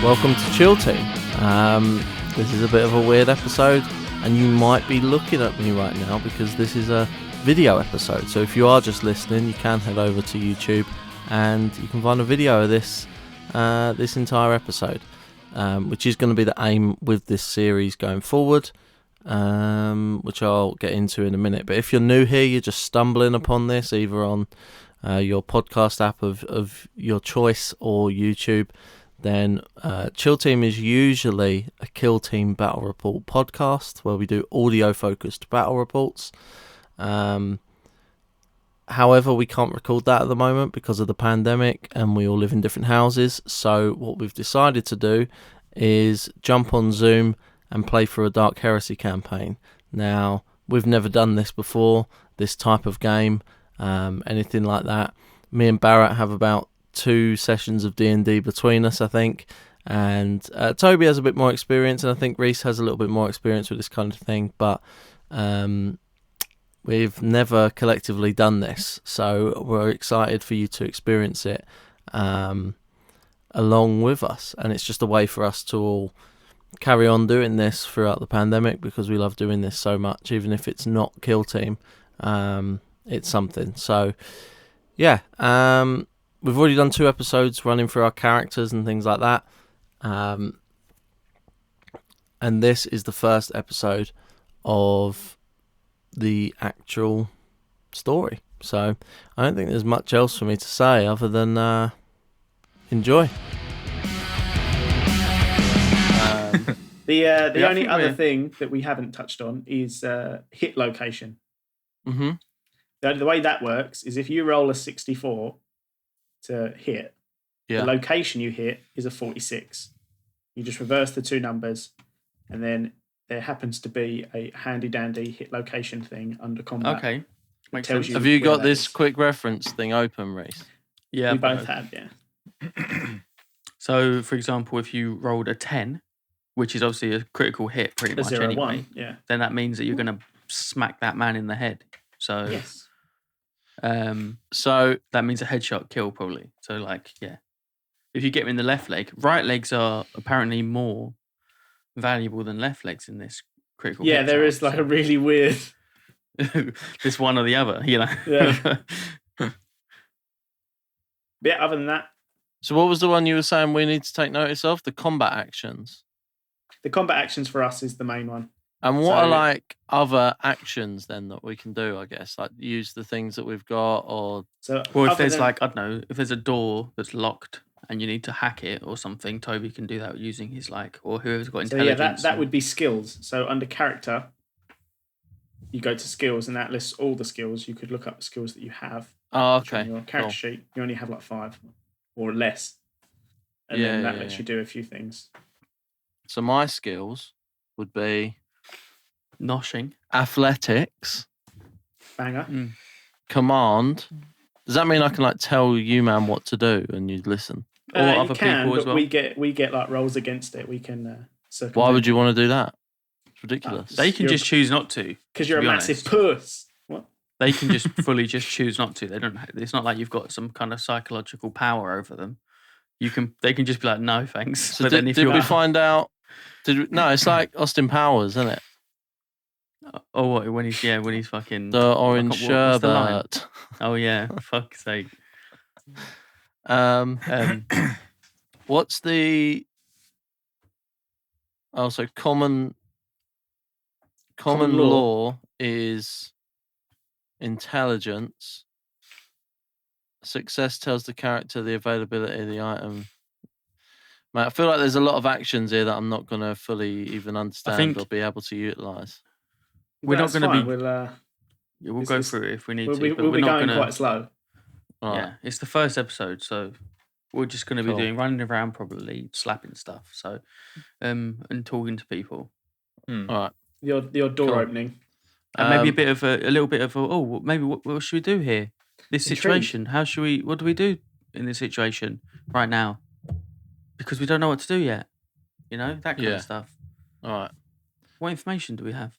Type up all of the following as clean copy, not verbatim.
Welcome to Chill Team. This is a bit of a weird episode, and you might be looking at me right now because this is a video episode. So if you are just listening, you can head over to YouTube and you can find a video of this entire episode, which is going to be the aim with this series going forward, which I'll get into in a minute. But if you're new here, you're just stumbling upon this either on your podcast app of your choice or YouTube, then Chill Team is usually a Kill Team Battle Report podcast where we do audio-focused battle reports. However, we can't record that at the moment because of the pandemic and we all live in different houses. So what we've decided to do is jump on Zoom and play for a Dark Heresy campaign. Now, we've never done this before, this type of game, anything like that. Me and Barrett have about 2 sessions of D&D between us, I think, and Toby has a bit more experience, and I think Reese has a little bit more experience with this kind of thing, but we've never collectively done this, so we're excited for you to experience it along with us, and it's just a way for us to all carry on doing this throughout the pandemic because we love doing this so much. Even if it's not Kill Team, it's something. So yeah, we've already done 2 episodes running through our characters and things like that. And this is the first episode of the actual story. So I don't think there's much else for me to say other than enjoy. The only other thing that we haven't touched on is hit location. Mm-hmm. The way that works is if you roll a 64 to hit, the location you hit is a 46. You just reverse the 2 numbers, and then there happens to be a handy-dandy hit location thing under combat. Okay. Makes sense. Have you got this quick reference thing open, Reese? Yeah. We both have, yeah. So, for example, if you rolled a 10, which is obviously a critical hit pretty much 0, anyway, 1, yeah. then that means that you're going to smack that man in the head. So, yes. So that means a headshot kill probably. So like, yeah, if you get him in the left leg, right legs are apparently more valuable than left legs in this critical. Yeah, hit there chart, is like a really weird. this one or the other, you know. Yeah. Yeah. Other than that, So what was the one you were saying we need to take notice of? The combat actions. the combat actions for us is the main one. And what are like other actions then that we can do, I guess? Like use the things that we've got or... Or if there's like, I don't know, if there's a door that's locked and you need to hack it or something, Toby can do that using his like, or whoever's got intelligence. So yeah, that would be skills. So under character, you go to skills and that lists all the skills. You could look up the skills that you have. Oh, okay. On your character sheet, you only have like 5 or less. And then that lets you do a few things. So my skills would be... Noshing. Athletics. Banger. Command. Does that mean I can like tell you, man, what to do and you'd listen? Or other people as well? We get like rolls against it. We can Why would you want to do that? It's ridiculous. They can just choose not to. Because you're a massive puss. What? They can just fully just choose not to. They don't. It's not like you've got some kind of psychological power over them. They can just be like, no, thanks. So but did we find out? No, it's like Austin Powers, isn't it? Oh, what when he's fucking the orange sherbet. Oh yeah, fuck's sake. What's the? Oh, so common law is intelligence. Success tells the character the availability of the item. Man, I feel like there's a lot of actions here that I'm not going to fully even understand or be able to utilise. We're not going to be. We'll go through it if we need to. We'll but be going quite slow. Right. Yeah, it's the first episode, so we're just going to be doing running around, probably slapping stuff. So, and talking to people. All right. Your door opening, and maybe a little bit of maybe what should we do here? This situation. What do we do in this situation right now? Because we don't know what to do yet. You know, that kind of stuff. All right. What information do we have?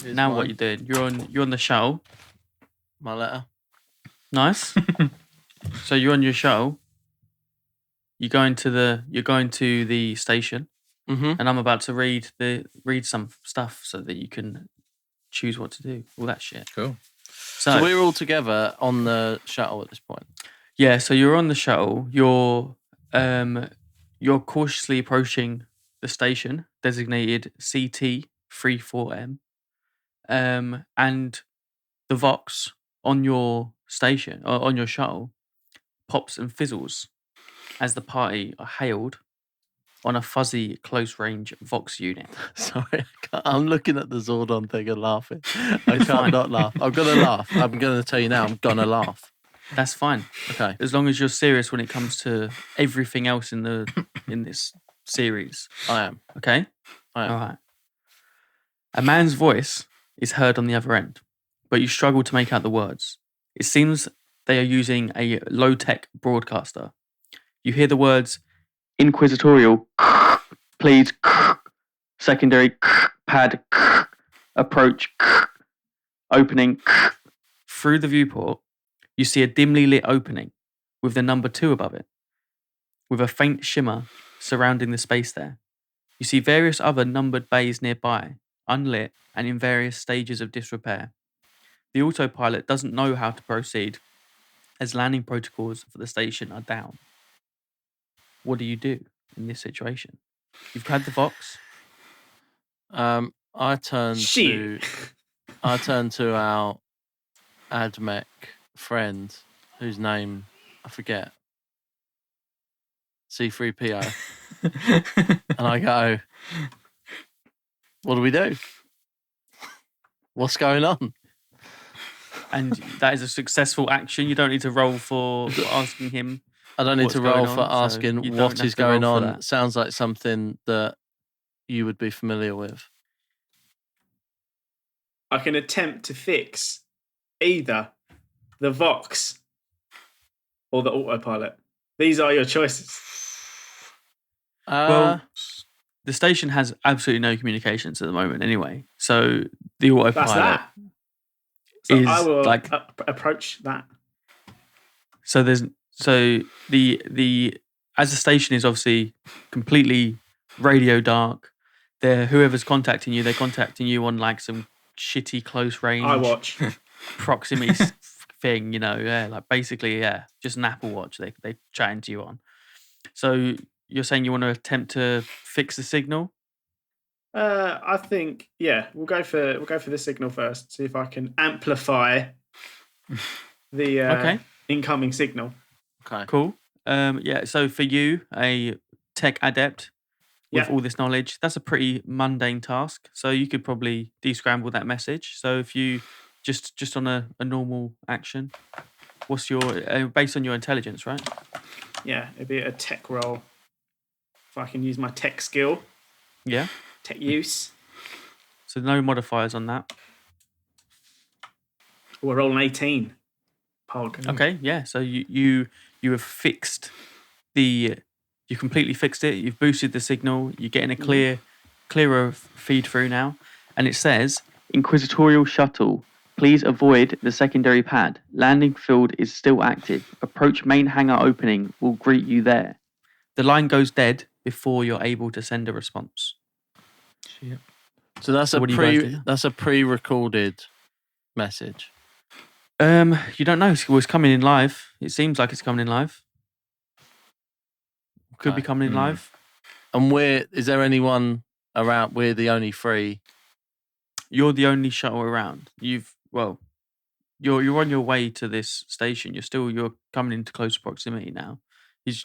Now what you're doing? You're on the shuttle. My letter. Nice. So you're on your shuttle. You're going to the station, and I'm about to read some stuff so that you can choose what to do. All that shit. Cool. So we're all together on the shuttle at this point. Yeah. So you're on the shuttle. You're cautiously approaching the station designated CT34M, and the Vox on your station or on your shuttle pops and fizzles as the party are hailed on a fuzzy close-range Vox unit. Sorry, I'm looking at the Zordon thing and laughing. I can't not laugh. I'm going to laugh. I'm going to tell you now, I'm going to laugh. That's fine. Okay. As long as you're serious when it comes to everything else in this series. I am. Okay? I am. All right. A man's voice is heard on the other end, but you struggle to make out the words. It seems they are using a low-tech broadcaster. You hear the words, inquisitorial, please, secondary, pad, approach, opening. Through the viewport, you see a dimly lit opening with the number 2 above it, with a faint shimmer surrounding the space there. You see various other numbered bays nearby, unlit and in various stages of disrepair. The autopilot doesn't know how to proceed, as landing protocols for the station are down. What do you do in this situation? You've had the Vox. I turn to our AdMech friend, whose name I forget. C3PO. And I go, what do we do? What's going on? And that is a successful action. You don't need to roll for asking him. I don't need to roll for asking so what is going on. Sounds like something that you would be familiar with. I can attempt to fix either the Vox or the autopilot. These are your choices. Well, the station has absolutely no communications at the moment anyway. So the autopilot that's that. So I will approach that. So the as the station is obviously completely radio dark, whoever's contacting you, they're contacting you on like some shitty close range I watch proximity thing, like basically just an Apple Watch they chatting to you on. So you're saying you want to attempt to fix the signal? I think we'll go for the signal first. See if I can amplify the incoming signal. Okay, cool. So for you, a tech adept with all this knowledge, that's a pretty mundane task. So you could probably descramble that message. So if you just on a normal action, what's your based on your intelligence, right? Yeah, it'd be a tech roll. If I can use my tech skill. Yeah. Tech use. So no modifiers on that. We're rolling 18. Pog. Okay, yeah. So you have fixed you completely fixed it. You've boosted the signal. You're getting a clearer feed through now, and it says inquisitorial shuttle. Please avoid the secondary pad. Landing field is still active. Approach main hangar opening. Will greet you there. The line goes dead before you're able to send a response. Yep. So that's a pre-recorded message. You don't know. It's coming in live. It seems like it's coming in live. Could be coming in live. And is there anyone around? We're the only 3. You're the only shuttle around. You're on your way to this station. You're coming into close proximity now.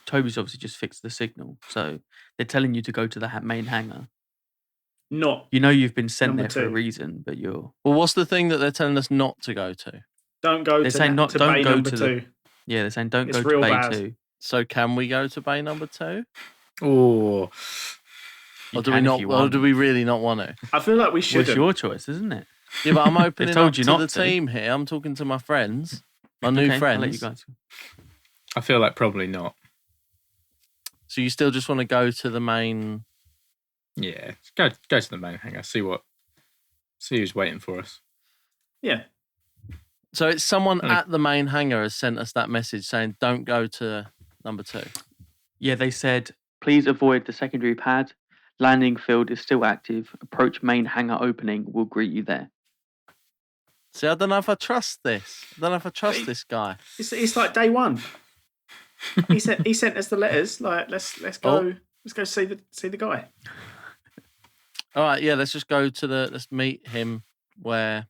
Toby's obviously just fixed the signal, so they're telling you to go to the main hangar. You've been sent there for a reason, but you're. Well, what's the thing that they're telling us not to go to? Don't go to bay number 2. Yeah, they're saying don't go to bay 2. So can we go to bay number 2? Or do we not? Or do we really not want to? I feel like we should. Well, it's your choice, isn't it? Yeah, but I'm opening up to the team here. I'm talking to my friends, my new friends. I'll let you guys. I feel like probably not. So you still just want to go to the main? Yeah, go to the main hangar. See who's waiting for us. Yeah. So it's someone at the main hangar has sent us that message saying, don't go to number 2. Yeah, they said, please avoid the secondary pad. Landing field is still active. Approach main hangar opening. We'll greet you there. See, I don't know if I trust this. I don't know if I trust this guy. It's like day one. He sent us the letters. Like, let's go. Let's go see the guy. All right, yeah. Let's just go to let's meet him where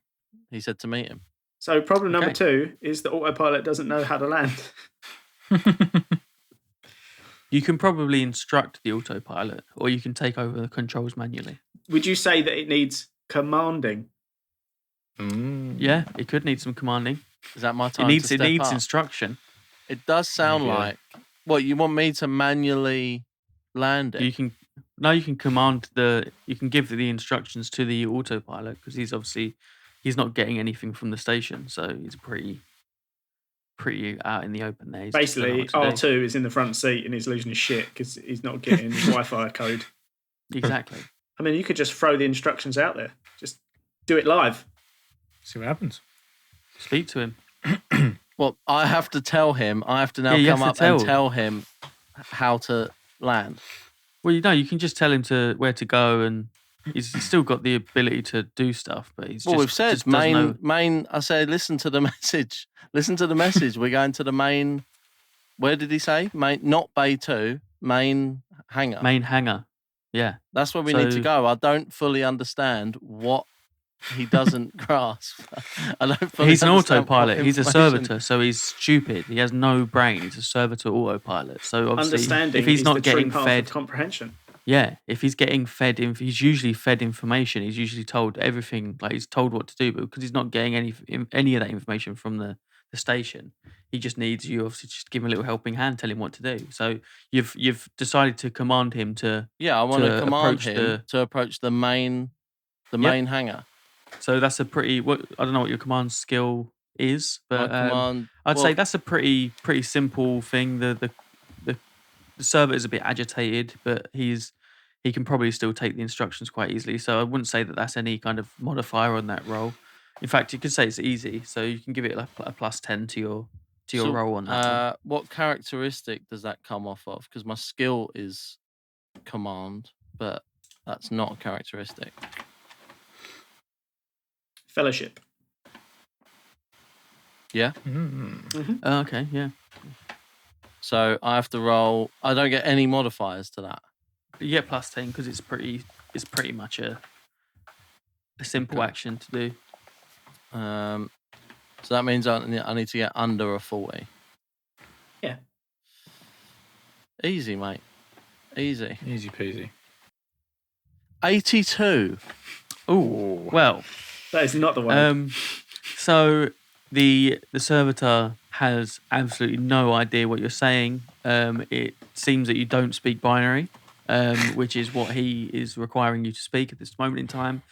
he said to meet him. So problem number 2 is the autopilot doesn't know how to land. You can probably instruct the autopilot, or you can take over the controls manually. Would you say that it needs commanding? Yeah, it could need some commanding. Is that my time? It needs instruction. It does sound like. What, you want me to manually land it? You can command you can give the instructions to the autopilot, because he's not getting anything from the station, so he's pretty out in the open there. Basically, R2 is in the front seat and he's losing his shit because he's not getting Wi-Fi code. Exactly. I mean, you could just throw the instructions out there. Just do it live. See what happens. Speak to him. Well, I have to tell him. I have to now come up and tell him how to land. Well, you can just tell him where to go, and he's still got the ability to do stuff. But he's we've said main. I said, listen to the message. Listen to the message. We're going to the main. Where did he say? Main, not Bay 2. Main hangar. Main hangar. Yeah, that's where we need to go. I don't fully understand what he doesn't grasp. He's an autopilot. He's a servitor, so he's stupid. He has no brain. He's a servitor autopilot. So obviously, if he's not getting fed comprehension. Yeah, if he's getting fed, he's usually fed information. He's usually told everything, like he's told what to do. But because he's not getting any of that information from the station, he just needs you obviously just give him a little helping hand, tell him what to do. So you've decided to command him to. Yeah, I want to command him to approach the main main hangar. So that's a pretty. I don't know what your command skill is, but I'd say that's a pretty simple thing. The server is a bit agitated, but he can probably still take the instructions quite easily. So I wouldn't say that that's any kind of modifier on that roll. In fact, you could say it's easy. So you can give it a +10 to your roll on that. What characteristic does that come off of? Because my skill is command, but that's not a characteristic. Fellowship. Yeah. Mm-hmm. Okay. Yeah. So I have to roll. I don't get any modifiers to that. You get +10 because it's pretty much a simple action to do. So that means I need to get under a 40. Yeah. Easy, mate. Easy. Easy peasy. 82. Oh, well. That is not the one. So the servitor has absolutely no idea what you're saying. It seems that you don't speak binary, which is what he is requiring you to speak at this moment in time.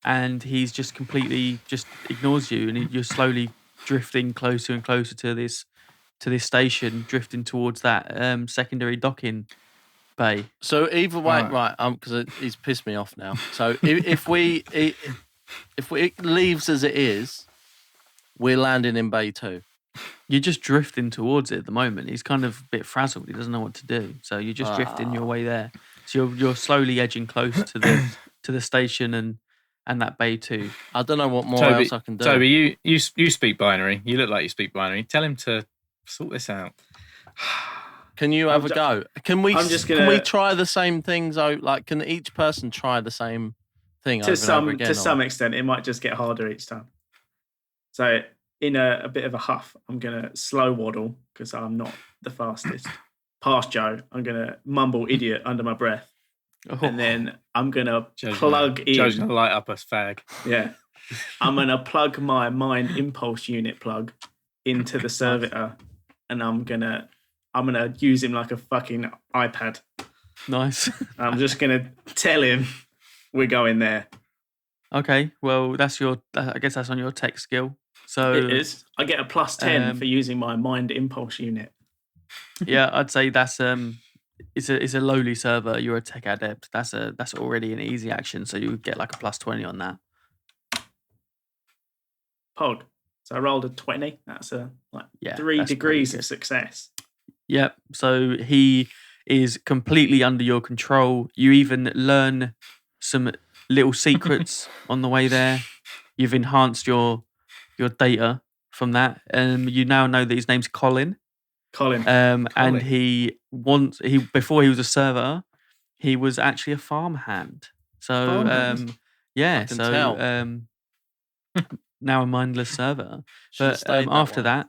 And he's just completely ignores you, and you're slowly drifting closer and closer to this station, drifting towards that secondary docking bay. So either way, right? Because he's pissed me off now. So if it leaves as it is, we're landing in Bay 2. You're just drifting towards it at the moment. He's kind of a bit frazzled. He doesn't know what to do. So you're just drifting your way there. So you're slowly edging close to the station and that Bay 2. I don't know what more else I can do. Toby, you speak binary. You look like you speak binary. Tell him to sort this out. Can you have a go? Can we try the same things out? Like, can each person try the same thing over and over again? To some extent, it might just get harder each time. So in a bit of a huff, I'm going to slow waddle because I'm not the fastest. Past Joe, I'm going to mumble idiot under my breath. And then I'm going to plug in. Joe's going to light up a fag. Yeah. I'm going to plug my mind impulse unit plug into the servitor, and I'm going to use him like a fucking iPad. Nice. I'm just going to tell him we're going there. Okay, well, I guess that's on your tech skill. So it is. I get a +10 for using my mind impulse unit. Yeah, I'd say that's it's a lowly server. You're a tech adept. That's already an easy action. So you would get like a +20 on that. Pog. So I rolled a 20. That's 3 that's degrees of success. Yep. So he is completely under your control. You even learn some little secrets on the way there. You've enhanced your data from that. You now know that his name's Colin. Colin. And before he was a server, he was actually a farmhand. So tell. Now a mindless server. But after that,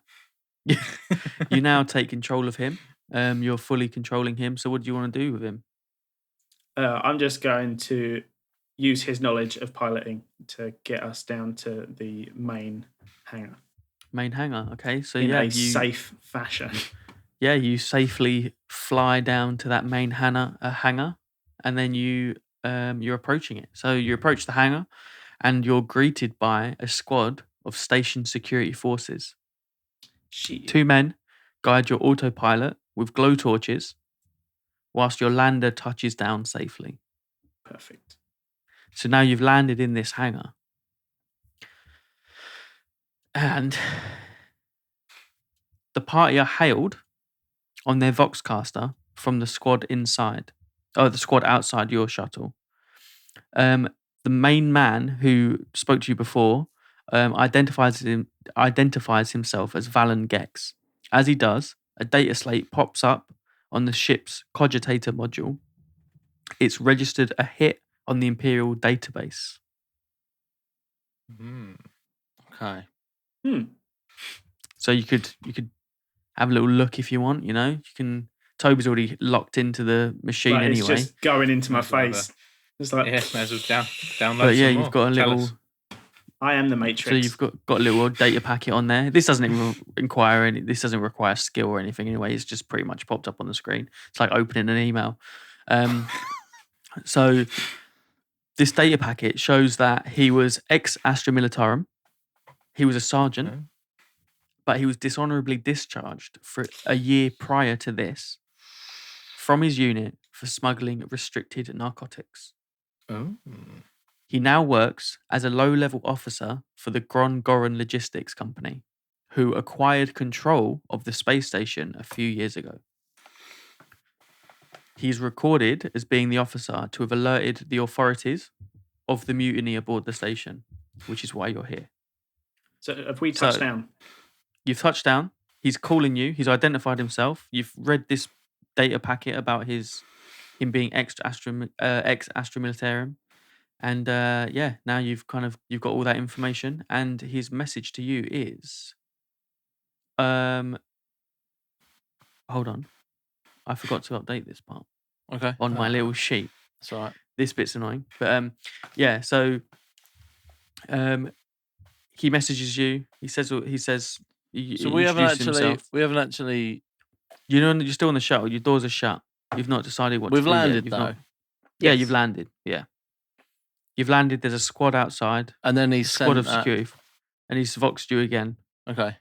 you now take control of him. You're fully controlling him. So what do you want to do with him? I'm just going to use his knowledge of piloting to get us down to the main hangar. Main hangar, okay. So in a safe fashion. Yeah, you safely fly down to that main hangar, and then you're approaching it. So you approach the hangar, and you're greeted by a squad of station security forces. Shit. 2 men guide your autopilot with glow torches, whilst your lander touches down safely. Perfect. So now you've landed in this hangar, and the party are hailed on their Voxcaster from the squad the squad outside your shuttle. The main man who spoke to you before identifies himself as Valen Gex. As he does, a data slate pops up on the ship's cogitator module. It's registered a hit on the Imperial database. Okay. So you could have a little look if you want. You can. Toby's already locked into the machine anyway. It's just going into my face. It's like may as well download. But yeah, some you've got a little. I am the Matrix. So you've got a little data packet on there. This doesn't even This doesn't require skill or anything anyway. It's just pretty much popped up on the screen. It's like opening an email. So this data packet shows that he was ex Astra Militarum. He was a sergeant, but he was dishonorably discharged for a year prior to this from his unit for smuggling restricted narcotics. Oh. He now works as a low-level officer for the Goran Logistics Company, who acquired control of the space station a few years ago. He's recorded as being the officer to have alerted the authorities of the mutiny aboard the station, which is why you're here. So have we touched down? You've touched down. He's calling you. He's identified himself. You've read this data packet about him being ex Astra Militarum. And now you've got all that information, and his message to you is, hold on, I forgot to update this part. Okay. On my little sheet. That's all right. This bit's annoying, but So, he messages you. He says. So we haven't actually. You're still on the shuttle. Your doors are shut. You've not decided what. We've to do landed yet. though. Yeah, you've landed. Yeah. You've landed. There's a squad outside. And then he's squad of security, and he's voxed you again. Okay.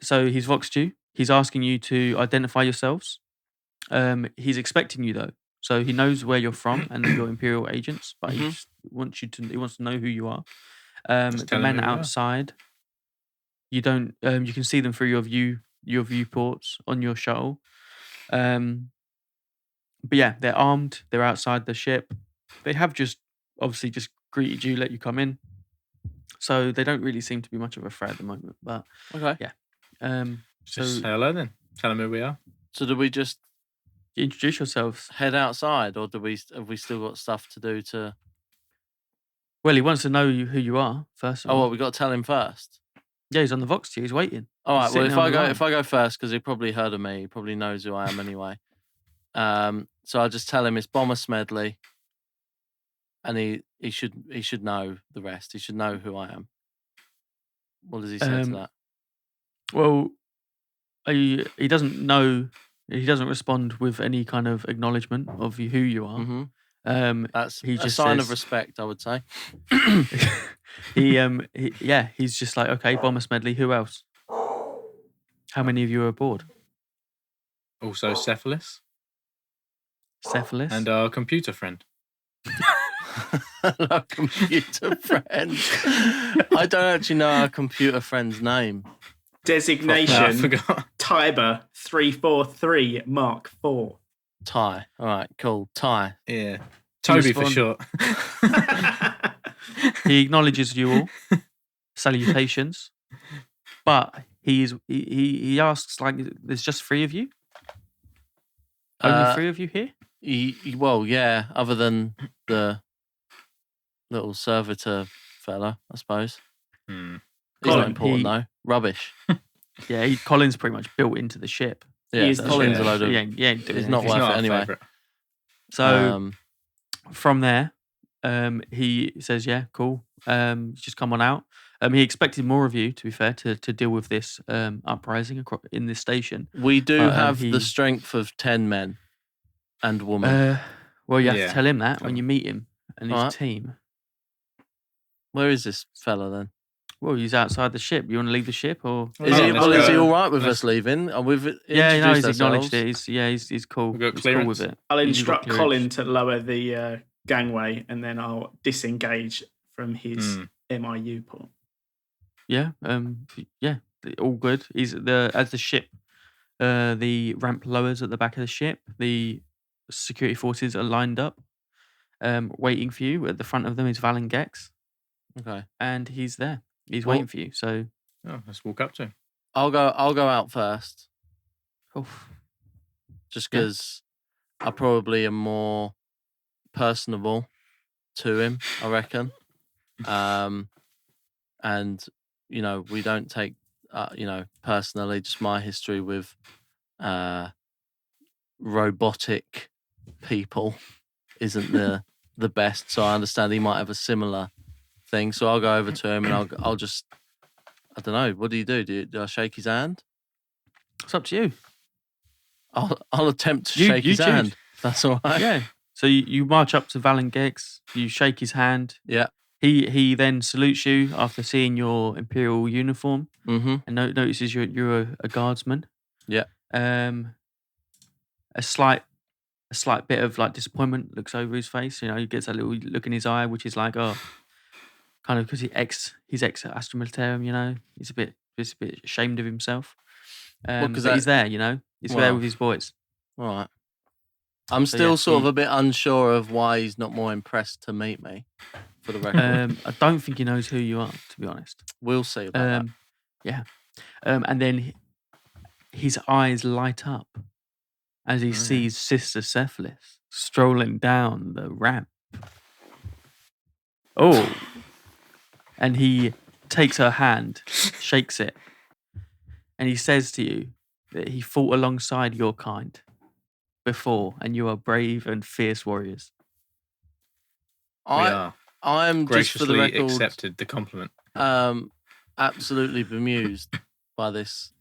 So he's voxed you. He's asking you to identify yourselves. He's expecting you though, so he knows where you're from and that you're Imperial agents. But he wants to know who you are. The men outside. You don't. You can see them through your viewports on your shuttle. But yeah, they're armed. They're outside the ship. They have obviously just greeted you, let you come in. So they don't really seem to be much of a threat at the moment. But okay, yeah. So say hello then. Tell them who we are. So do we just introduce yourselves? Head outside, or have we still got stuff to do to? Well, he wants to know who you are first. Oh, well, we got to tell him first. Yeah, he's on the Vox queue. He's waiting. All right. Well, if I go first, because he probably heard of me, he probably knows who I am anyway. So I'll just tell him it's Bomber Smedley, and he should know the rest. He should know who I am. What does he say to that? Well, he doesn't know. He doesn't respond with any kind of acknowledgement of who you are. Mm-hmm. That's a sign of respect, I would say. He's just like, okay, Bomber Smedley. Who else? How many of you are aboard? Also, Cephalus. Cephalus and our computer friend. Our computer friend. I don't actually know our computer friend's name. Designation, I forgot. Tiber 343 Mark IV. Ty. All right, cool. Ty. Yeah. Toby for short. He acknowledges you all. Salutations. But he asks, like, there's just 3 of you? Only 3 of you here? Well, yeah, other than the little servitor fella, I suppose. He's not important, though. Rubbish. Yeah, Colin's pretty much built into the ship. Yeah, Colin's a load of... He's not worth it anyway. Favourite. So, from there, he says, yeah, cool. Just come on out. He expected more of you, to be fair, to deal with this uprising in this station. We do have the strength of 10 men and women. Well, you have to tell him that when you meet him and his team. Where is this fella then? Well, he's outside the ship. You want to leave the ship, or is he all right with us leaving? We've he's acknowledged it. He's cool. We've got he's clearance. cool with it. I'll instruct Colin to lower the gangway, and then I'll disengage from his MIU port. Yeah, all good. As the ship, the ramp lowers at the back of the ship. The security forces are lined up, waiting for you. At the front of them is Valen Gex. Okay, and he's there. He's waiting for you. So, let's walk up to him. I'll go out first. Oof. Just because I probably am more personable to him, I reckon. And we don't take personally, just my history with robotic people isn't the best. So I understand he might have a similar thing. So I'll go over to him and I'll just, I don't know. What do you do? Do I shake his hand? It's up to you. I'll attempt to shake his hand. That's all right. Yeah. So you march up to Valen Gex. You shake his hand. Yeah. He then salutes you after seeing your Imperial uniform and notices you're a guardsman. Yeah. A slight bit of like disappointment looks over his face. He gets a little look in his eye, which is like, kind of because he's ex Astra Militarum. He's a bit ashamed of himself. But he's there. He's there with his boys. All right. I'm still sort of a bit unsure of why he's not more impressed to meet me. For the record, I don't think he knows who you are, to be honest. We'll see about that. Yeah. And then his eyes light up as he sees Sister Cephalus strolling down the ramp. Oh. And he takes her hand, shakes it, and he says to you that he fought alongside your kind before, and you are brave and fierce warriors. I'm just for the record accepted the compliment. Absolutely bemused by this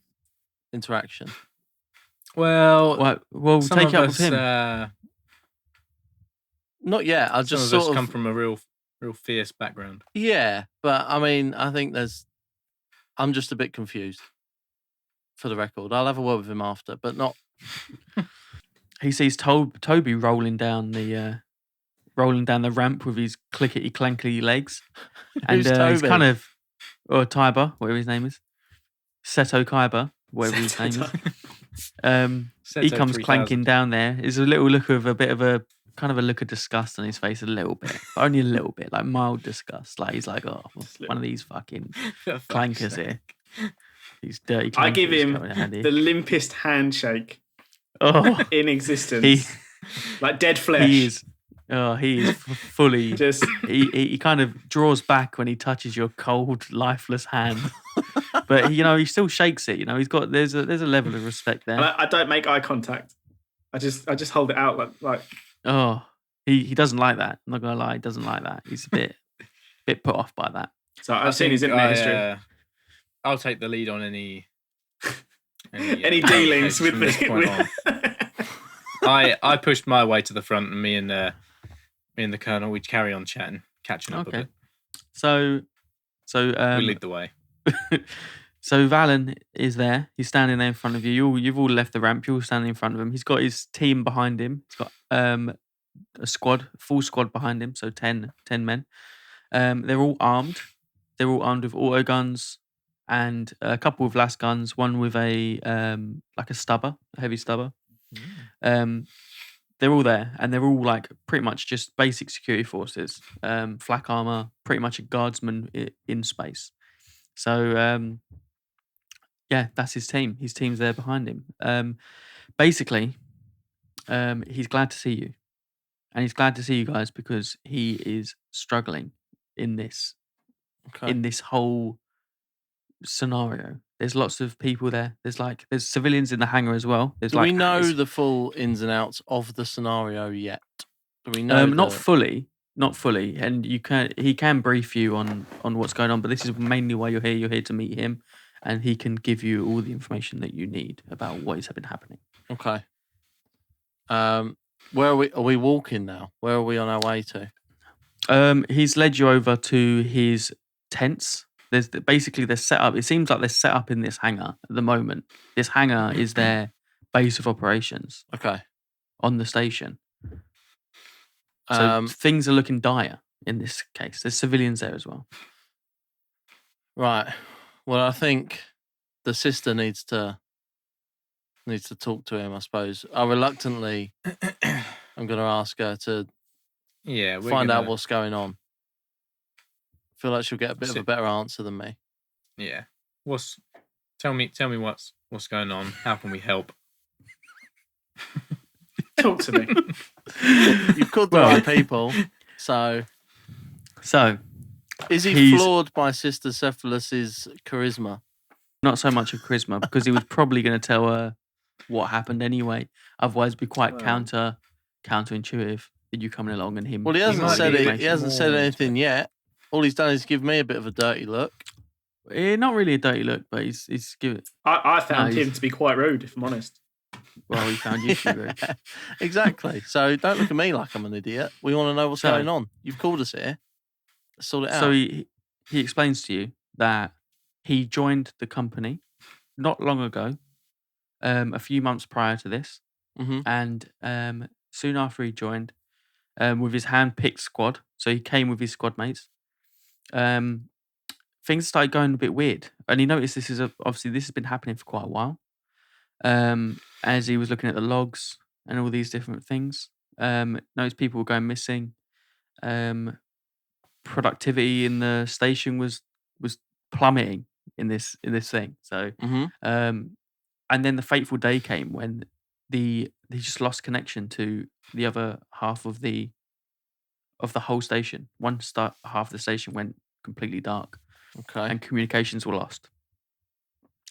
interaction. Well, take it up with him. Not yet. I just sort of come from a real fierce background. Yeah, but I mean, I think I'm just a bit confused. For the record, I'll have a word with him after, but not. He sees Toby rolling down the ramp with his clickety clankety legs, and he's kind of, or Tiber, whatever his name is, Seto Kyber, whatever his name is. He comes clanking down there. There's a little look of a bit of a kind of a look of disgust on his face, a little bit, but only a little bit, like mild disgust. Like he's like, oh, one of these fucking clankers here. These dirty. I give him the limpest handshake in existence, like dead flesh. He is fully just. He kind of draws back when he touches your cold, lifeless hand, but he still shakes it. He's got there's a level of respect there. I don't make eye contact. I just hold it out like. Oh, he doesn't like that. I'm not gonna lie, he doesn't like that. He's a bit put off by that. So I've seen his internet history. I'll take the lead on any dealings with this point on. I pushed my way to the front, and me and the Colonel, we'd carry on catching up a bit. So we lead the way. So Valen is there. He's standing there in front of you. You've all left the ramp. You're all standing in front of him. He's got his team behind him. He's got a full squad behind him, so 10 men. They're all armed. They're all armed with auto guns and a couple of las guns. One with a like a heavy stubber. They're all there, and they're all like pretty much just basic security forces. Flak armor, pretty much a guardsman in space. So yeah, that's his team. His team's there behind him. Basically, he's glad to see you, and he's glad to see you guys because he is struggling in this whole scenario. There's lots of people there. There's civilians in the hangar as well. Do we know the full ins and outs of the scenario yet? Do we know? Not fully, and he can brief you on what's going on. But this is mainly why you're here. You're here to meet him, and he can give you all the information that you need about what has been happening. Okay. Where are we? Are we walking now? Where are we on our way to? He's led you over to his tents. They're set up. It seems like they're set up in this hangar at the moment. This hangar is their base of operations. Okay. On the station. So things are looking dire in this case. There's civilians there as well. Right. Well, I think the sister needs to talk to him, I suppose. Reluctantly, I'm going to ask her to find out what's going on. I feel like she'll get a bit of a better answer than me. Yeah. Tell me what's going on. How can we help? Talk to me. You've called the right people. So is he floored by Sister Cephalus's charisma? Not so much of charisma, because he was probably going to tell her what happened anyway. Otherwise, it'd be quite counterintuitive that you coming along and him. Well, he hasn't said it. He hasn't said anything yet. All he's done is give me a bit of a dirty look. Not really a dirty look, but he's given. I found him to be quite rude, if I'm honest. Well, he found you to be rude. Exactly. So don't look at me like I'm an idiot. We want to know what's going on. You've called us here. Let's sort it out. So he explains to you that he joined the company not long ago, a few months prior to this, and soon after he joined, with his hand-picked squad. So he came with his squad mates. Things started going a bit weird, and he noticed this has been happening for quite a while. As he was looking at the logs and all these different things, noticed people were going missing. Productivity in the station was plummeting in this thing. So, and then the fateful day came when he just lost connection to the other half of the whole station. Half of the station went completely dark. Okay. And communications were lost.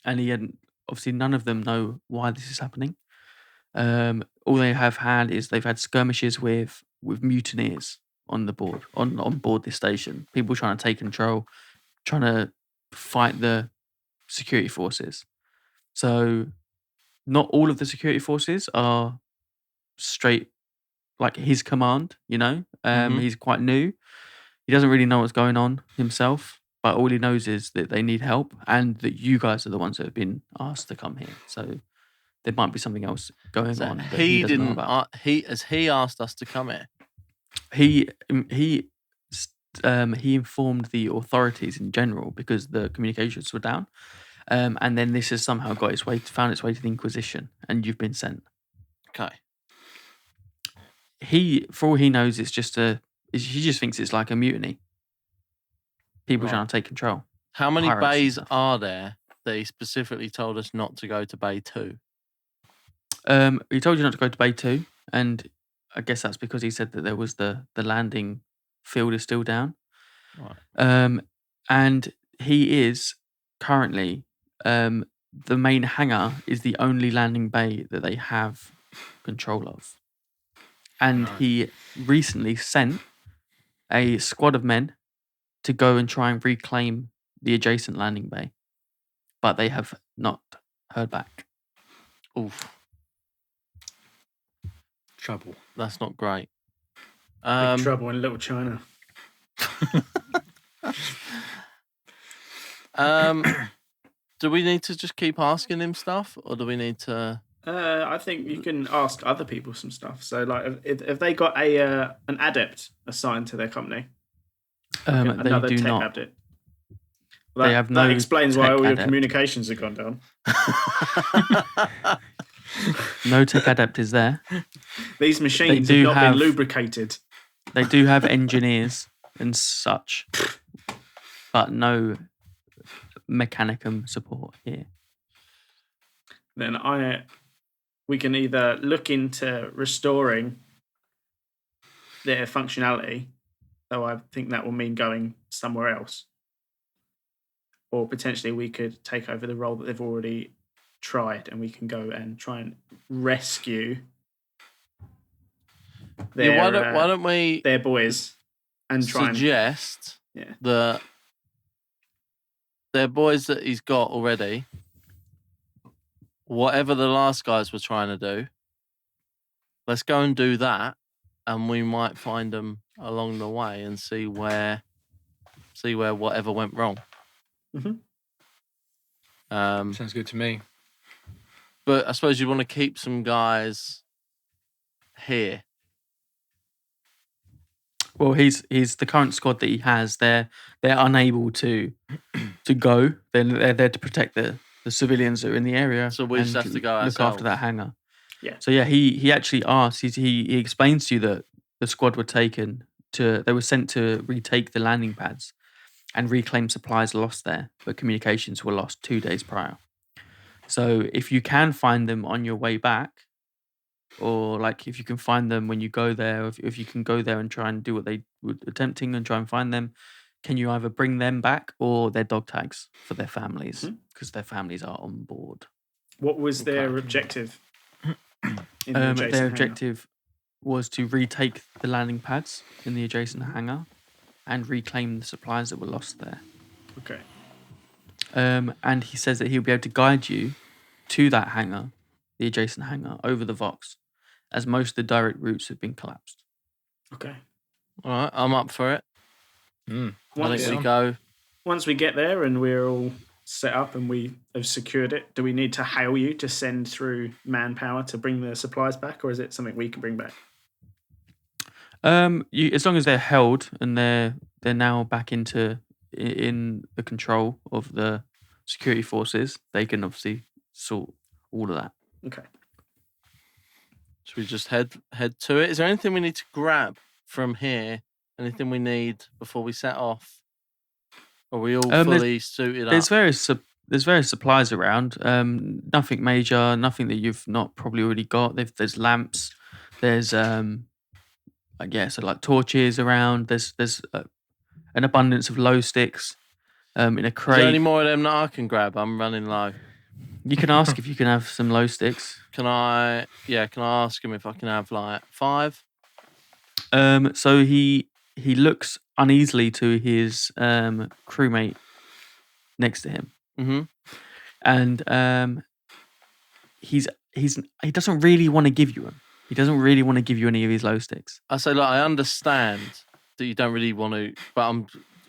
And he hadn't. Obviously, none of them know why this is happening. All they have had is they've had skirmishes with mutineers on board this station. People trying to take control, trying to fight the security forces. So, not all of the security forces are straight like his command. He's quite new. He doesn't really know what's going on himself. But all he knows is that they need help and that you guys are the ones that have been asked to come here. So there might be something else going on. He didn't know about. He asked us to come here. He informed the authorities in general because the communications were down. And then this has somehow found its way to the Inquisition, and you've been sent. Okay. For all he knows, he just thinks it's like a mutiny. People trying to take control. How many bays are there that he specifically told us not to go to Bay 2? He told you not to go to Bay 2, and I guess that's because he said that there was the landing field is still down. Right. And he is currently the main hangar is the only landing bay that they have control of. And he recently sent a squad of men to go and try and reclaim the adjacent landing bay, but they have not heard back. Oof. Trouble. That's not great. Big trouble in Little China. Do we need to just keep asking him stuff, or do we need to I think you can ask other people some stuff. So, like, if they got an adept assigned to their company, another they do tech not. adept. Well, They have no. That explains why all your adept. communications have gone down. No tech adept is there. These machines have not been lubricated. They do have engineers and such, but no mechanicum support here. Then we can either look into restoring their functionality, though I think that will mean going somewhere else, or potentially we could take over the role that they've already tried, and we can go and try and rescue their, why don't we their boys and try suggest that their boys that he's got already, whatever the last guys were trying to do, let's go and do that, and we might find them along the way and see where whatever went wrong. Mm-hmm. Sounds good to me. But I suppose you want to keep some guys here. Well, he's the current squad that he has. They're unable to go. They're there to protect the civilians that are in the area. So we just have to go ourselves. Look after that hangar. Yeah. So yeah, he actually asks. He explains to you that the squad were they were sent to retake the landing pads and reclaim supplies lost there, but communications were lost 2 days prior. So if you can find them on your way back, or like if you can find them when you go there, if you can go there and try and do what they were attempting and try and find them, can you either bring them back or their dog tags for their families, because their families are on board. What was their objective? Their objective was to retake the landing pads in the adjacent hangar and reclaim the supplies that were lost there. Okay. And he says that he'll be able to guide you to that hangar, the adjacent hangar, over the Vox, as most of the direct routes have been collapsed. Okay. All right, I'm up for it. I think we go. Once we get there and we're all set up and we have secured it, do we need to hail you to send through manpower to bring the supplies back, or is it something we can bring back? As long as they're held and they're now back in the control of the security forces, they can obviously sort all of that. Okay. Should we just head to it? Is there anything we need to grab from here? Anything we need before we set off? Are we all fully suited up? There's various supplies around. Nothing major, nothing that you've not probably already got. There's lamps. There's like torches around. There's an abundance of glow sticks in a crate. Is there any more of them that I can grab? I'm running low. You can ask if you can have some glow sticks. Can I ask him if I can have like 5? So he looks uneasily to his crewmate next to him. Mm-hmm. And he doesn't really want to give you them. He doesn't really want to give you any of his glow sticks. I say, look, I understand that you don't really want to, but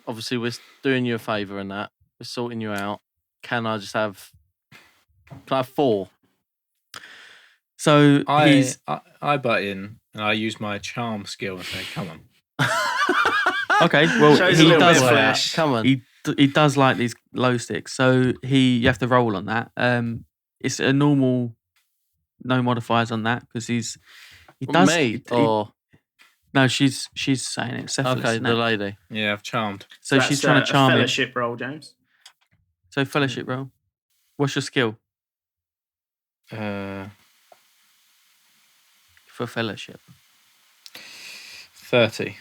we're doing you a favour in that. We're sorting you out. Can I have 4? So I butt in and I use my charm skill and say, "Come on." Okay, well he does. Flash. Come on. He does like these glow sticks, so you have to roll on that. It's a normal, no modifiers on that because he does. Me or no, she's saying it. Cephalus, okay, the lady. Yeah, I've charmed. So that's she's trying to charm a him. fellowship roll, James. So fellowship roll. What's your skill Uh, for fellowship? 30.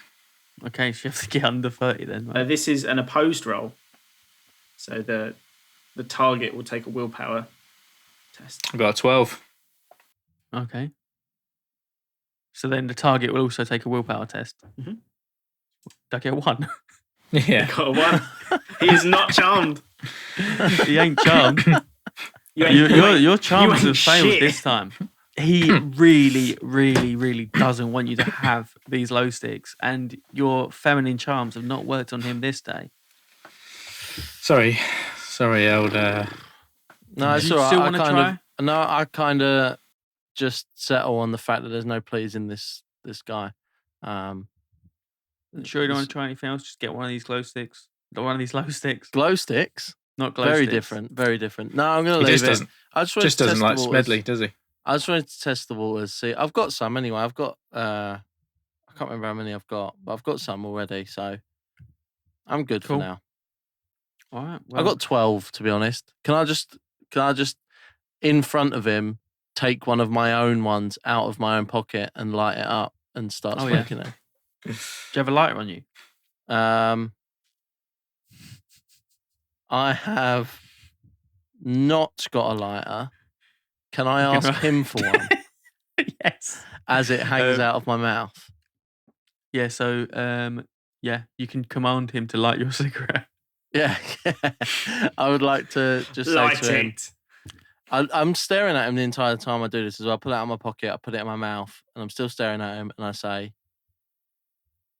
Okay, so you have to get under 30 then. Right? This is an opposed roll, so the target will take a willpower test. I got a 12. Okay. So then the target will also take a willpower test. Mm-hmm. Did I get a 1? Yeah. Got a 1. He is not charmed. He ain't charmed. Your charms have failed this time. He really, really, really doesn't want you to have these glow sticks, and your feminine charms have not worked on him this day. Sorry, old. No, it's you all right. still want to try? I kind of just settle on the fact that there's no pleasing this guy. Sure you don't want to try anything else? Just get one of these glow sticks. One of these glow sticks. Glow sticks? Not glow very sticks. different. Very different. No, I'm going to leave it. I just doesn't like Smedley, does he? I just wanted to test the waters. See, I've got some anyway. I've got I can't remember how many I've got, but I've got some already, so I'm good for now. All right. I've got 12, to be honest. Can I just in front of him take one of my own ones out of my own pocket and light it up and start smoking it? Do you have a lighter on you? I have not got a lighter. Can I ask him for one? Yes. As it hangs out of my mouth. Yeah, so you can command him to light your cigarette. Yeah. I would like to just say to him. I'm staring at him the entire time I do this as well. I pull it out of my pocket, I put it in my mouth, and I'm still staring at him, and I say,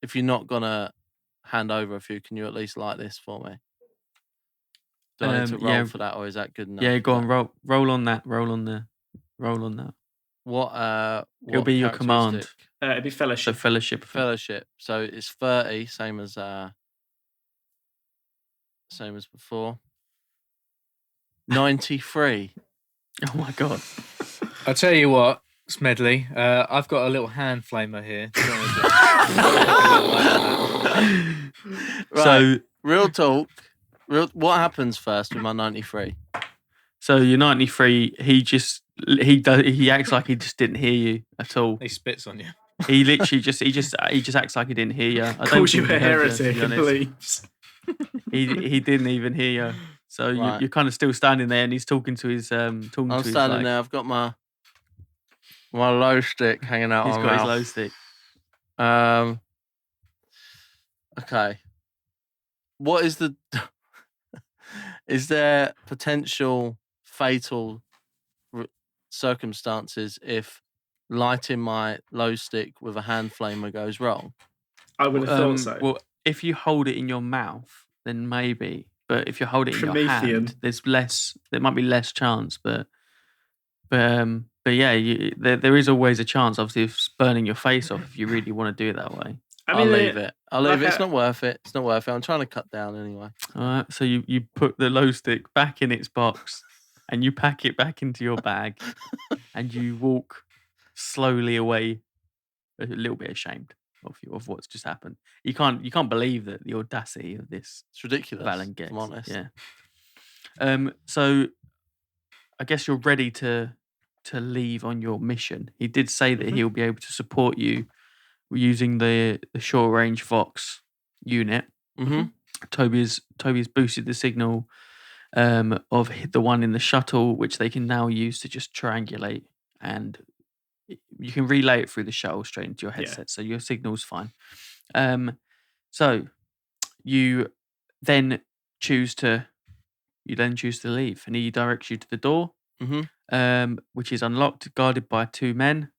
if you're not going to hand over a few, can you at least light this for me? Do I need to roll for that, or is that good enough? Yeah, go on, roll on that. Roll on that. What it'll be your command. It'll be fellowship. So fellowship. So it's 30, same as before. 93. Oh my god. I'll tell you what, Smedley, I've got a little hand flamer here. Right. So real talk. What happens first with my 93? So your 93, he acts like he just didn't hear you at all. He spits on you. He literally just acts like he didn't hear you. Calls you a heretic, he believes. He didn't even hear you. So you're kind of still standing there, and he's talking to his I'm standing there. I've got my low stick hanging out. He's got his low stick. Okay. What is the? Is there potential fatal circumstances if lighting my low stick with a hand flamer goes wrong? I would have thought so. Well, if you hold it in your mouth, then maybe. But if you hold it in your hand, there might be less chance. But yeah, there is always a chance, obviously, of burning your face off if you really want to do it that way. I'll leave it. It's not worth it. I'm trying to cut down anyway. All right. So you put the low stick back in its box, and you pack it back into your bag, and you walk slowly away, a little bit ashamed of what's just happened. You can't believe that the audacity of this. It's ridiculous. Valen Gex. I'm honest. Yeah. So I guess you're ready to leave on your mission. He did say that he'll be able to support you using the short range Vox unit. Mm-hmm. Toby's boosted the signal of the one in the shuttle, which they can now use to just triangulate, and you can relay it through the shuttle straight into your headset, so your signal's fine. So you then choose to leave, and he directs you to the door, which is unlocked, guarded by 2 men,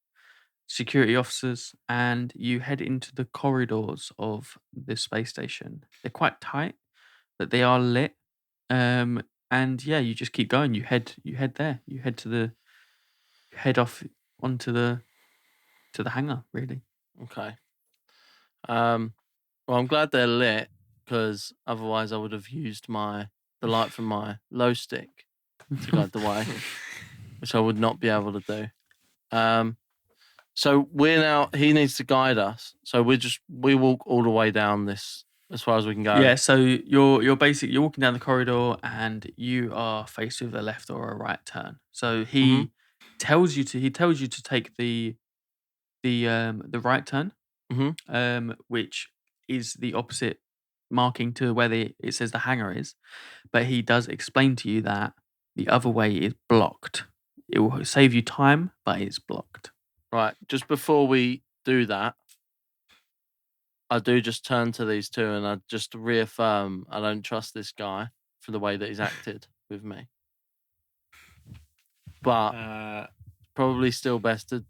security officers, and you head into the corridors of the space station. They're quite tight, but they are lit. And you just keep going. You head there. You head off onto the hangar, really. Okay. Well, I'm glad they're lit, because otherwise I would have used the light from my low stick to guide the way, which I would not be able to do. So he needs to guide us. So we walk all the way down this as far as we can go. Yeah. So you're walking down the corridor, and you are faced with a left or a right turn. So he tells you to take the right turn, which is the opposite marking to where it says the hangar is. But he does explain to you that the other way is blocked. It will save you time, but it's blocked. Right. Just before we do that, I do just turn to these two and I just reaffirm I don't trust this guy for the way that he's acted with me. But probably still best to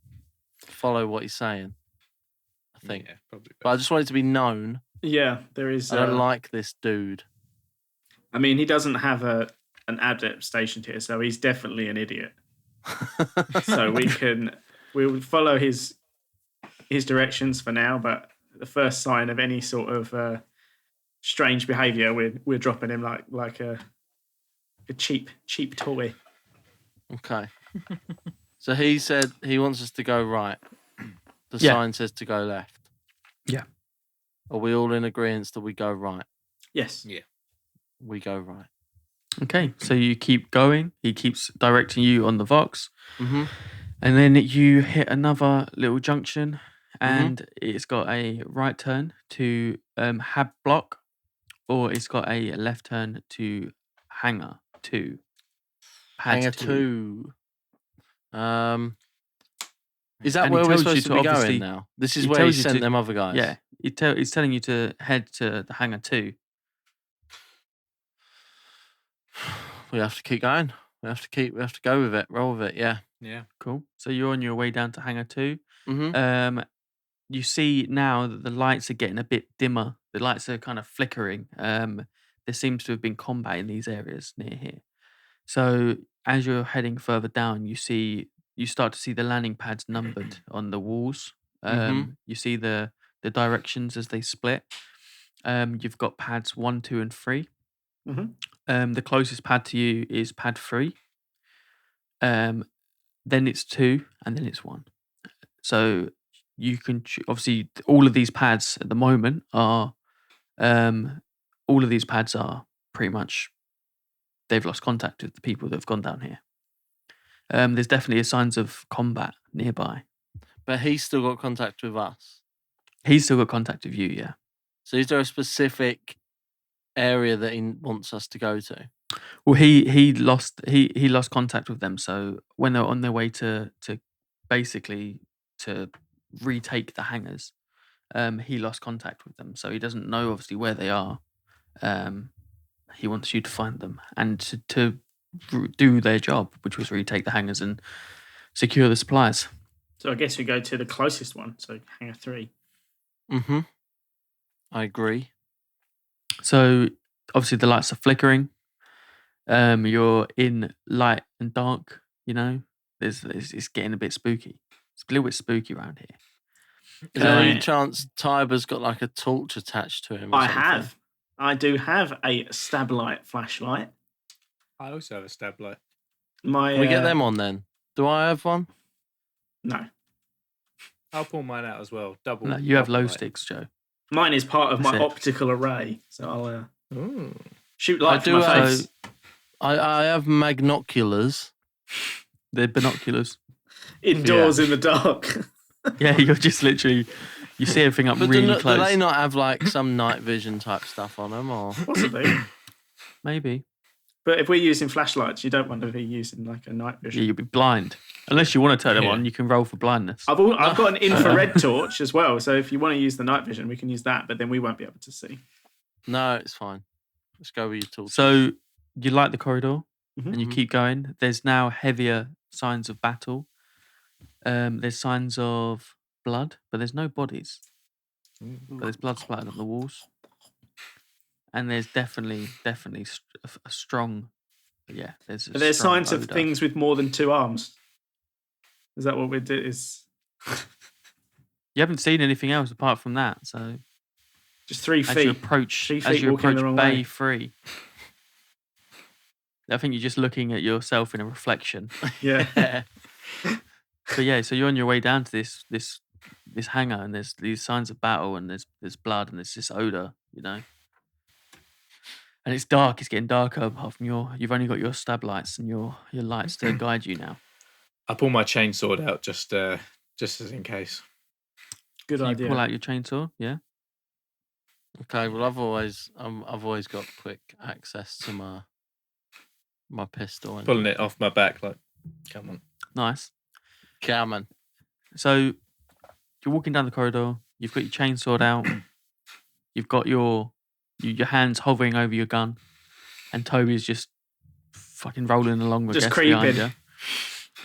follow what he's saying, I think. Yeah, probably. But I just want it to be known. Yeah, there is. I don't like this dude. I mean, he doesn't have an adept stationed here, so he's definitely an idiot. So we'll follow his directions for now, but the first sign of any sort of strange behaviour, we're dropping him like a cheap toy. Okay. So he said he wants us to go right. The sign says to go left. Yeah. Are we all in agreement that we go right? Yes. Yeah. We go right. Okay, so you keep going. He keeps directing you on the Vox. Mm-hmm. And then you hit another little junction, and it's got a right turn to Hab Block, or it's got a left turn to Hangar 2. Hangar 2. Is that And where he we're tells you supposed to to be obviously- going now? This is he where he tells you sent to- them other guys. Yeah, he's telling you to head to the Hangar 2. We have to keep going. We have to go with it. Roll with it. Yeah. Yeah. Cool. So you're on your way down to Hangar 2. Mm-hmm. You see now that the lights are getting a bit dimmer. The lights are kind of flickering. There seems to have been combat in these areas near here. So as you're heading further down, you start to see the landing pads numbered on the walls. You see the directions as they split. You've got pads 1, 2, and 3. The closest pad to you is pad 3. Then it's 2, and then it's 1. So you can obviously all of these pads at the moment are pretty much they've lost contact with the people that have gone down here. There's definitely signs of combat nearby. But he's still got contact with us. He's still got contact with you, yeah. So is there a specific area that he wants us to go to? Well, he lost contact with them. So when they're on their way to basically to retake the hangars, he lost contact with them. So he doesn't know obviously where they are. He wants you to find them and to do their job, which was retake the hangars and secure the supplies. So I guess we go to the closest one, so Hangar 3. Mm-hmm. I agree. So obviously the lights are flickering. You're in light and dark. You know, it's getting a bit spooky. It's a little bit spooky around here. Is there any chance Tiber's got like a torch attached to him? Or something? I do have a Stablight flashlight. I also have a stab light. Can we get them on then? Do I have one? No. I'll pull mine out as well. Double. No, you have double low light. sticks, Joe. Mine is part of That's my it. optical array, so I'll shoot light I from my do face. I have magnoculars. They're binoculars. Indoors in the dark. Yeah, you're just literally you see everything up But really do close. they not have like some night vision type stuff on them, or Possibly. Maybe. But if we're using flashlights, you don't want to be using like a night Yeah, vision. you'll be blind. Unless you want to turn them Yeah. on, you can roll for blindness. I've got an infrared torch as well, so if you want to use the night vision, we can use that, but then we won't be able to see. no? It's fine. Let's go with your tools. So you light the corridor and you Mhm. keep going. There's now heavier signs of battle. There's signs of blood, but there's no bodies. But there's blood splattered on the walls. And there's definitely a strong, yeah. There's strong signs of odour. things with more than 2 arms. Is that what we do? Is You haven't seen anything else apart from that. So just 3 as you feet? approach, 3 feet walking the wrong Bay way. 3, I think you're just looking at yourself in a reflection. Yeah. But yeah, so you're on your way down to this hangar, and there's these signs of battle, and there's blood, and there's this odor, you know. And it's dark. It's getting darker. Apart from you've only got your stab lights and your lights to guide you now. I pull my chainsaw out just as in case. Good So idea. you pull out your chainsaw, yeah. Okay, well, I've always got quick access to my pistol. And Pulling it off my back, like, come on. Nice. Cowman. So you're walking down the corridor. You've got your chainsaw out. You've got your hands hovering over your gun, and Toby's just fucking rolling along with Just behind creeping.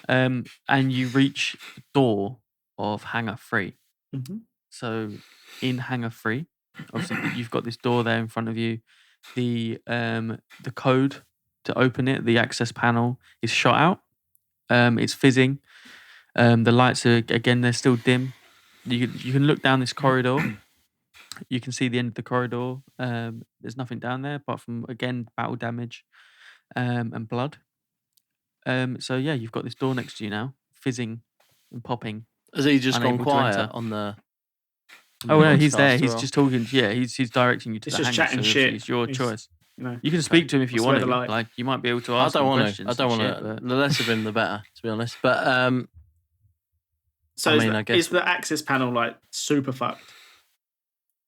you. And you reach the door of Hangar 3. Mhm. So in Hangar 3, obviously you've got this door there in front of you. The code to open it, the access panel, is shot out. It's fizzing. The lights are, again, they're still dim. You can look down this corridor. You can see the end of the corridor. There's nothing down there apart from, again, battle damage and blood. So yeah, you've got this door next to you now, fizzing and popping. Has he just gone quiet on the? Oh no, he's there. He's just talking. Yeah, he's directing you to the hangar. Just chatting shit. It's your choice. You can speak to him if you want to. Like you might be able to ask him questions. I don't want to. The less of him, the better. To be honest, but so I guess is the access panel like super fucked?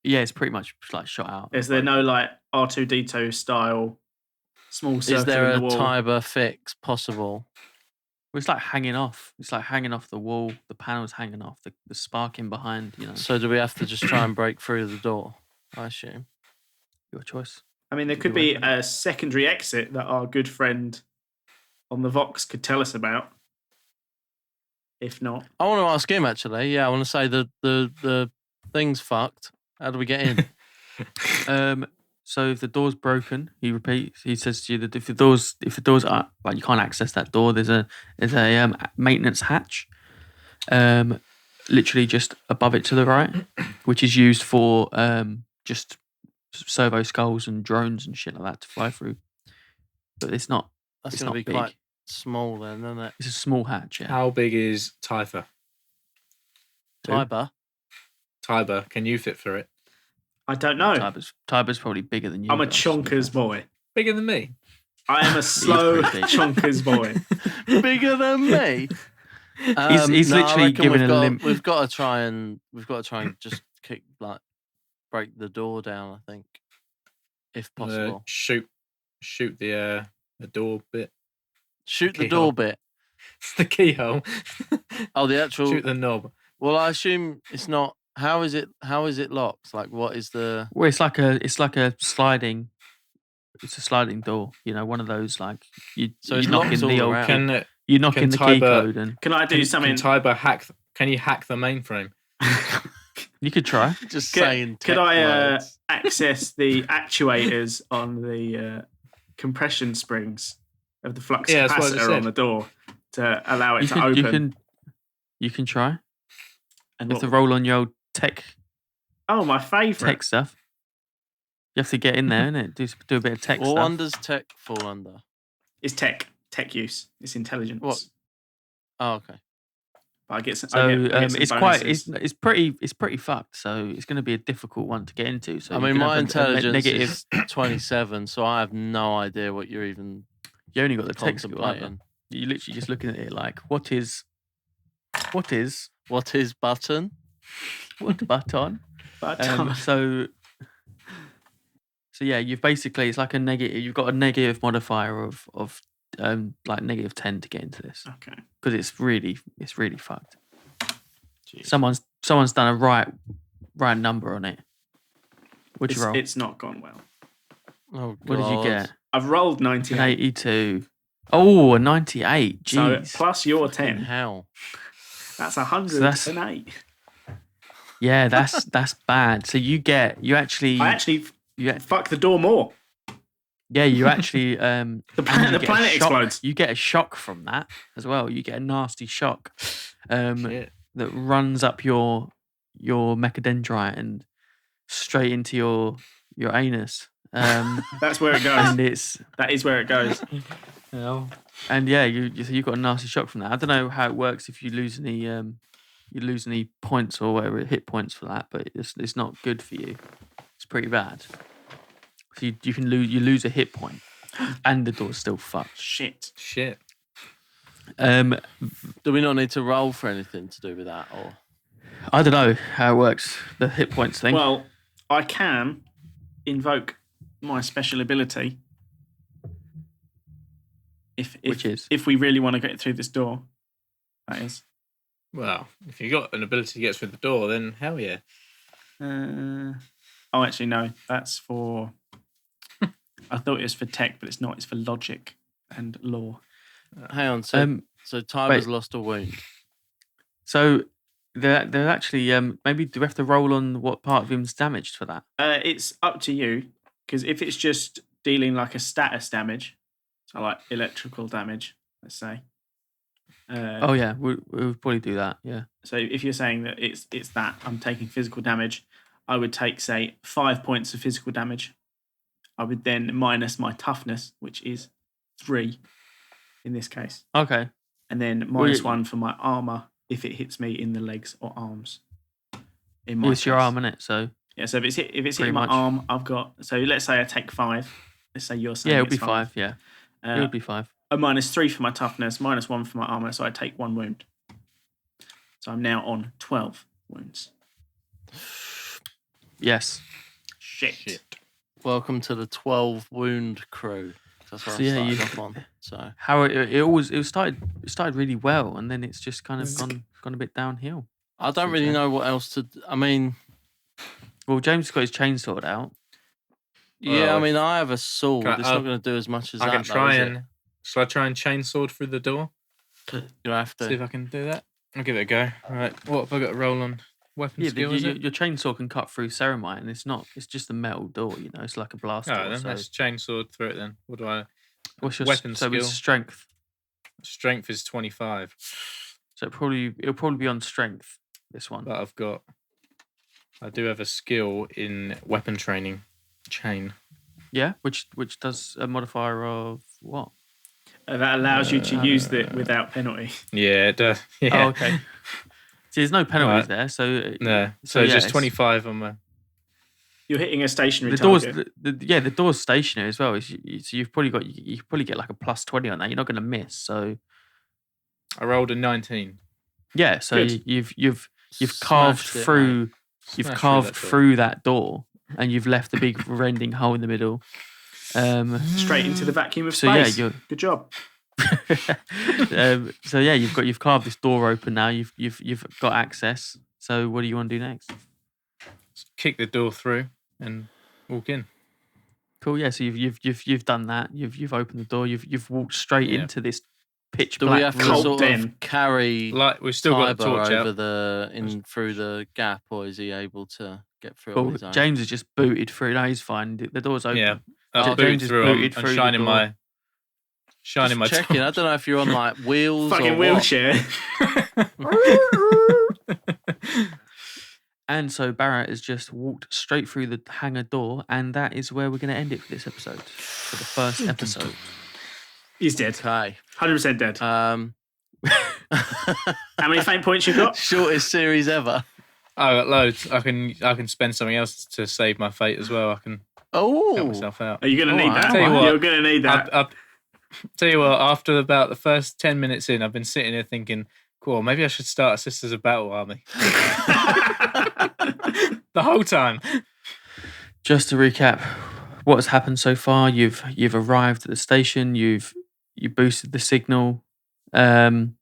Yeah, it's pretty much like shot out. Is there no like R2D2 style small circle? Is there in the a wall? Tiber fix possible? Well, it's like hanging off. It's like hanging off the wall. The panel's hanging off. The sparking behind. So do we have to just try and break through the door? I assume. Your choice. I mean, there could be a secondary exit that our good friend on the Vox could tell us about. If not, I want to ask him actually. Yeah, I want to say the thing's fucked. How do we get in? So if the door's broken, he says to you that if the doors are like you can't access that door, there's a maintenance hatch, literally just above it to the right, which is used for just servo skulls and drones and shit like that to fly through. But it's not. That's going to be big. Quite small then, isn't it? It's a small hatch. Yeah. How big is Tiber? Tiber, can you fit through it? I don't know. Tiber's probably bigger than you. I'm a chonkers boy. Bigger than me? I am a slow chonkers boy. Bigger than me? He's literally giving a limp. We've got to try and just break the door down, I think. If possible. Shoot the door bit. Shoot the door bit. It's the keyhole. Oh, the actual shoot the knob. Well, I assume it's not. How is it locked? Like, what is the? Well, it's like a sliding. It's a sliding door. One of those like you. So you knock in the old. You knock in the key code and. Can I do something? Can Tiber hack? Can you hack the mainframe? You could try. Just saying. Could I access the actuators on the compression springs of the flux capacitor on the door to allow it to open? You can try. And you have to roll on your old tech. Oh, my favourite. Tech stuff. You have to get in there, innit? Do a bit of tech stuff. What does tech fall under? It's tech use. It's intelligence. What? Oh, okay. But I get some. It's pretty fucked. So it's going to be a difficult one to get into. So I mean, my intelligence is 27, so I have no idea what you're even. You only got the tech button. You're literally just looking at it like, what is button? What button? So yeah, you've basically, it's like a negative. You've got a negative modifier of like negative 10 to get into this. Okay. Because it's really fucked. Jeez. Someone's done a right number on it. What'd you roll? It's not gone well. Oh, God. What did you get? I've rolled 98. 82. Oh, a 98. Jeez. So plus your 10. How? That's 108. Yeah, that's bad. So you actually. Fuck the door more. Yeah, you actually. The planet explodes. You get a shock from that as well. You get a nasty shock that runs up your mechadendrite and straight into your anus. That's where it goes. That is where it goes. And yeah, you got a nasty shock from that. I don't know how it works if you lose any points or whatever hit points for that, but it's not good for you. It's pretty bad. So you can lose a hit point, and the door's still fucked. Shit. Do we not need to roll for anything to do with that, or I don't know how it works, the hit points thing. Well, I can invoke my special ability if we really want to get through this door. That is. Well, if you got an ability to get through the door, then hell yeah. Oh, actually, no. That's for. I thought it was for tech, but it's not. It's for logic and law. Hang on. So Tiber's lost a wound. So they're actually maybe do we have to roll on what part of him's damaged for that? It's up to you, because if it's just dealing like a status damage, so like electrical damage, let's say, Oh yeah, we'll probably do that. Yeah. So if you're saying that it's that I'm taking physical damage, I would take, say, 5 points of physical damage. I would then minus my toughness, which is 3 in this case. Okay. And then minus 1 for my armor if it hits me in the legs or arms. In my It's your arm, isn't it? So yeah. So if it's hitting my arm, I've got. So let's say I take 5. Let's say you're saying it'll be 5. Yeah, it would be 5. A minus 3 for my toughness, minus 1 for my armor, so I take 1 wound. So I'm now on 12 wounds. Yes. Shit. Welcome to the 12 wound crew. That's what I started off on. So how it started really well, and then it's just kind of gone a bit downhill. I don't really know what else to. I mean, well, James got his chainsaw out. Yeah, I mean, I have a sword. It's not going to do as much as that. I can try and. Shall I try and chainsaw through the door? You have to see if I can do that. I'll give it a go. All right. What have I got to roll on? Weapon skill, is it? Your chainsaw can cut through ceramite, and it's not. It's just a metal door. You know, it's like a blast door. Then let's chainsaw through it. Then what do I? What's your weapon skill? So it's strength. Strength is 25. So it'll probably be on strength. This one. But I do have a skill in weapon training, chain. Yeah, which does a modifier of what? That allows you to use it without penalty. Yeah, it does. Yeah. Oh, okay. See, there's no penalties there, so no. So just 25 on my. You're hitting a stationary target. The door's stationary as well. So you've probably got you probably get like a plus 20 on that. You're not going to miss. So I rolled a 19. Yeah, so you've carved through. You've carved through that door, and you've left a big rending hole in the middle. Straight into the vacuum of space. Yeah, good job. So yeah, you've carved this door open now. You've got access. So what do you want to do next? Kick the door through and walk in. Cool. Yeah. So you've done that. You've opened the door. You've walked straight into this pitch black. Do we have to sort of carry? Like we've still got the torch over through the gap, or is he able to get through on his own? James has just booted through. No, he's fine. The door's open. Yeah. James is booted through. Shining my. Checking. I don't know if you're on like wheels fucking or wheelchair. And so Barrett has just walked straight through the hangar door, and that is where we're going to end it for this episode, for the first episode. He's dead. Okay. 100% dead. How many fame points you got? Shortest series ever. I got loads. I can spend something else to save my fate as well. I can help myself out. Are you going to need that? You're going to need that. Tell you what, after about the first 10 minutes in, I've been sitting here thinking, cool, maybe I should start a Sisters of Battle army. The whole time. Just to recap what has happened so far, you've arrived at the station, you boosted the signal, you've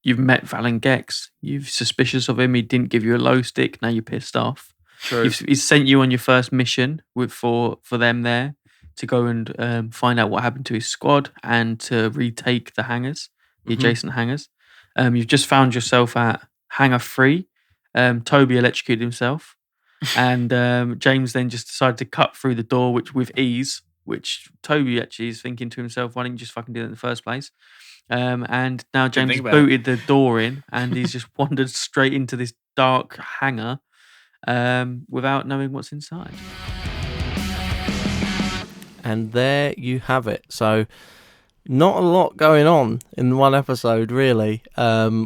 met Valen Gex, you're suspicious of him, he didn't give you a low stick, now you're pissed off. True. He's sent you on your first mission for them there to go and find out what happened to his squad and to retake the hangars, the adjacent hangars. You've just found yourself at Hangar 3. Toby electrocuted himself. And James then just decided to cut through the door with ease, which Toby actually is thinking to himself, why didn't you just fucking do it in the first place? And now James has booted the door in and he's just wandered straight into this dark hangar without knowing what's inside. And there you have it. So not a lot going on in one episode, really,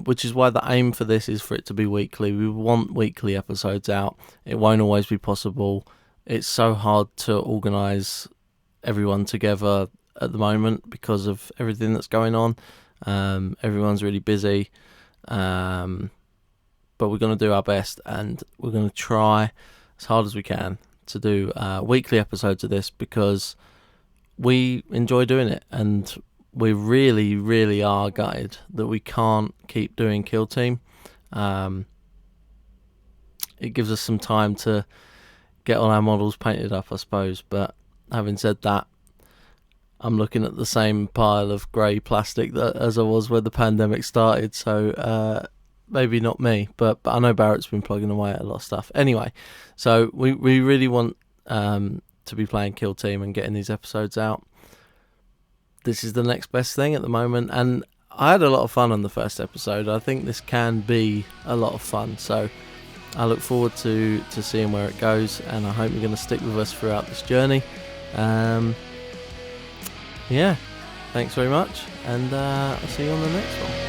which is why the aim for this is for it to be weekly. We want weekly episodes out. It won't always be possible. It's so hard to organise everyone together at the moment because of everything that's going on. Everyone's really busy, but we're going to do our best, and we're going to try as hard as we can to do weekly episodes of this because we enjoy doing it, and we really, really are gutted that we can't keep doing Kill Team. It gives us some time to get all our models painted up, I suppose, but having said that, I'm looking at the same pile of grey plastic as I was when the pandemic started, so maybe not me, but I know Barrett's been plugging away at a lot of stuff. Anyway, so we really want to be playing Kill Team and getting these episodes out. this is the next best thing at the moment, and I had a lot of fun on the first episode. I think this can be a lot of fun, so I look forward to seeing where it goes, and I hope you're going to stick with us throughout this journey. Yeah, thanks very much, and I'll see you on the next one.